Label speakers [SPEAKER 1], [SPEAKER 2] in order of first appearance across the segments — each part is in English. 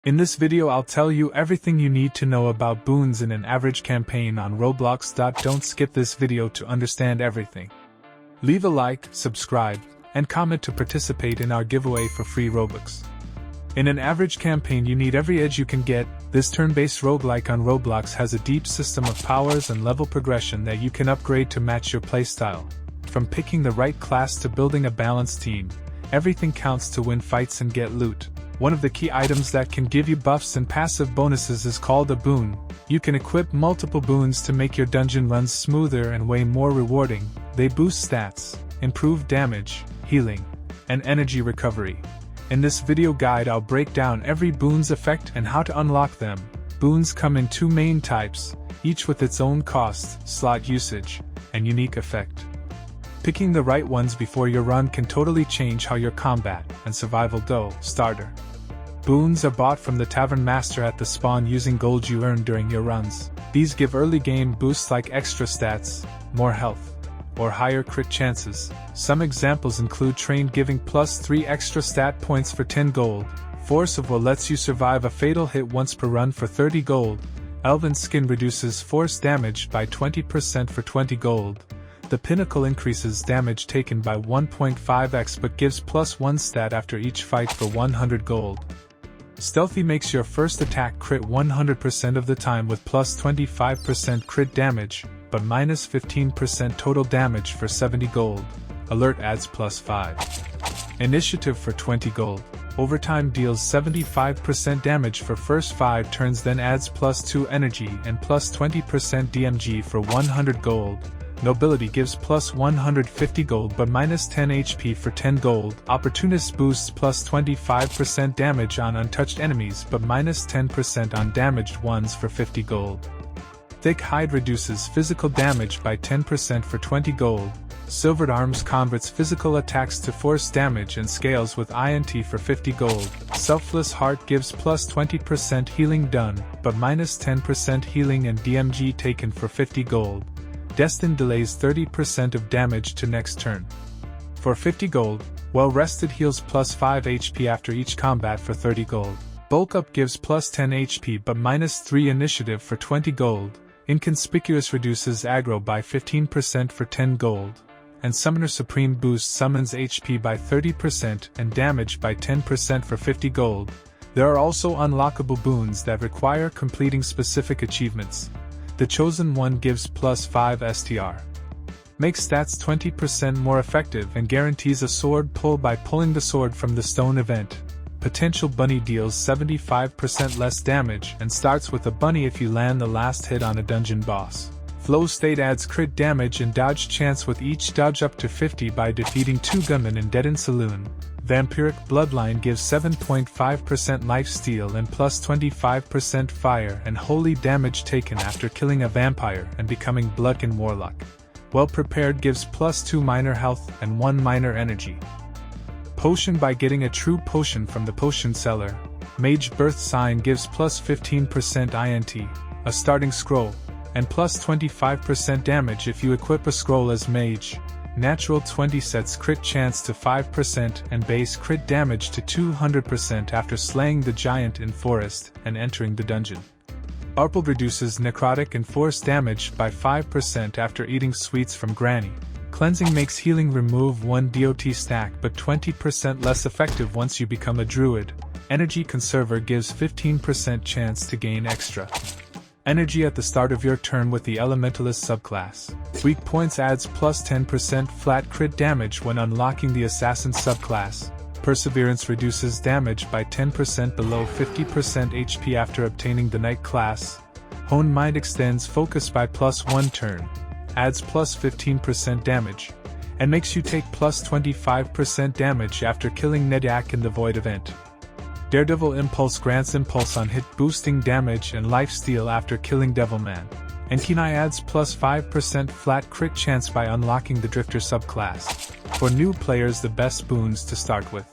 [SPEAKER 1] In this video I'll tell you everything you need to know about boons in an average campaign on Roblox. Don't skip this video to understand everything. Leave a like, subscribe, and comment to participate in our giveaway for free Robux. In an average campaign you need every edge you can get. This turn-based roguelike on Roblox has a deep system of powers and level progression that you can upgrade to match your playstyle. From picking the right class to building a balanced team, everything counts to win fights and get loot. One of the key items that can give you buffs and passive bonuses is called a boon. You can equip multiple boons to make your dungeon runs smoother and way more rewarding. They boost stats, improve damage, healing, and energy recovery. In this video guide I'll break down every boon's effect and how to unlock them. Boons come in two main types, each with its own cost, slot usage, and unique effect. Picking the right ones before your run can totally change how your combat and survival go. Starter. Boons are bought from the Tavern Master at the spawn using gold you earn during your runs. These give early game boosts like extra stats, more health, or higher crit chances. Some examples include Trained giving plus 3 extra stat points for 10 gold, Force of Will lets you survive a fatal hit once per run for 30 gold, Elven Skin reduces force damage by 20% for 20 gold. The Pinnacle increases damage taken by 1.5x but gives plus 1 stat after each fight for 100 gold. Stealthy makes your first attack crit 100% of the time with plus 25% crit damage, but minus 15% total damage for 70 gold. Alert adds plus 5. Initiative for 20 gold. Overtime deals 75% damage for first 5 turns, then adds plus 2 energy and plus 20% DMG for 100 gold. Nobility gives plus 150 gold but minus 10 HP for 10 gold. Opportunist boosts plus 25% damage on untouched enemies but minus 10% on damaged ones for 50 gold. Thick Hide reduces physical damage by 10% for 20 gold. Silvered Arms converts physical attacks to force damage and scales with INT for 50 gold. Selfless Heart gives plus 20% healing done but minus 10% healing and DMG taken for 50 gold. Destined delays 30% of damage to next turn. For 50 gold, Well Rested heals plus 5 HP after each combat for 30 gold. Bulk Up gives plus 10 HP but minus 3 initiative for 20 gold. Inconspicuous reduces aggro by 15% for 10 gold. And Summoner Supreme boosts summons HP by 30% and damage by 10% for 50 gold. There are also unlockable boons that require completing specific achievements. The Chosen One gives plus 5 STR. Makes stats 20% more effective and guarantees a sword pull by pulling the sword from the stone event. Potential Bunny deals 75% less damage and starts with a bunny if you land the last hit on a dungeon boss. Flow State adds crit damage and dodge chance with each dodge up to 50 by defeating 2 gunmen in Dead End Saloon. Vampiric Bloodline gives 7.5% lifesteal and plus 25% fire and holy damage taken after killing a vampire and becoming Bloodkin Warlock. Well Prepared gives plus 2 minor health and 1 minor energy. Potion by getting a true potion from the potion seller. Mage Birth Sign gives plus 15% INT, a starting scroll, and plus 25% damage if you equip a scroll as mage. Natural 20 sets crit chance to 5% and base crit damage to 200% after slaying the giant in forest and entering the dungeon. Arple reduces necrotic and force damage by 5% after eating sweets from Granny. Cleansing makes healing remove 1 DOT stack but 20% less effective once you become a druid. Energy Conserver gives 15% chance to gain extra energy at the start of your turn with the Elementalist subclass. Weak Points adds plus 10% flat crit damage when unlocking the Assassin subclass. Perseverance reduces damage by 10% below 50% HP after obtaining the Knight class. Honed Mind extends focus by plus 1 turn, adds plus 15% damage, and makes you take plus 25% damage after killing Nedyak in the Void event. Daredevil Impulse grants impulse on hit boosting damage and lifesteal after killing Devilman. And Kenai adds plus 5% flat crit chance by unlocking the Drifter subclass. For new players the best boons to start with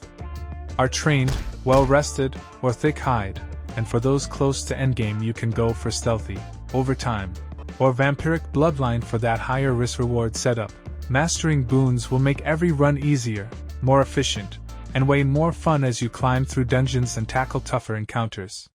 [SPEAKER 1] are Trained, Well Rested, or Thick Hide, and for those close to endgame you can go for Stealthy, Overtime, or Vampiric Bloodline for that higher risk-reward setup. Mastering boons will make every run easier, more efficient, and way more fun as you climb through dungeons and tackle tougher encounters.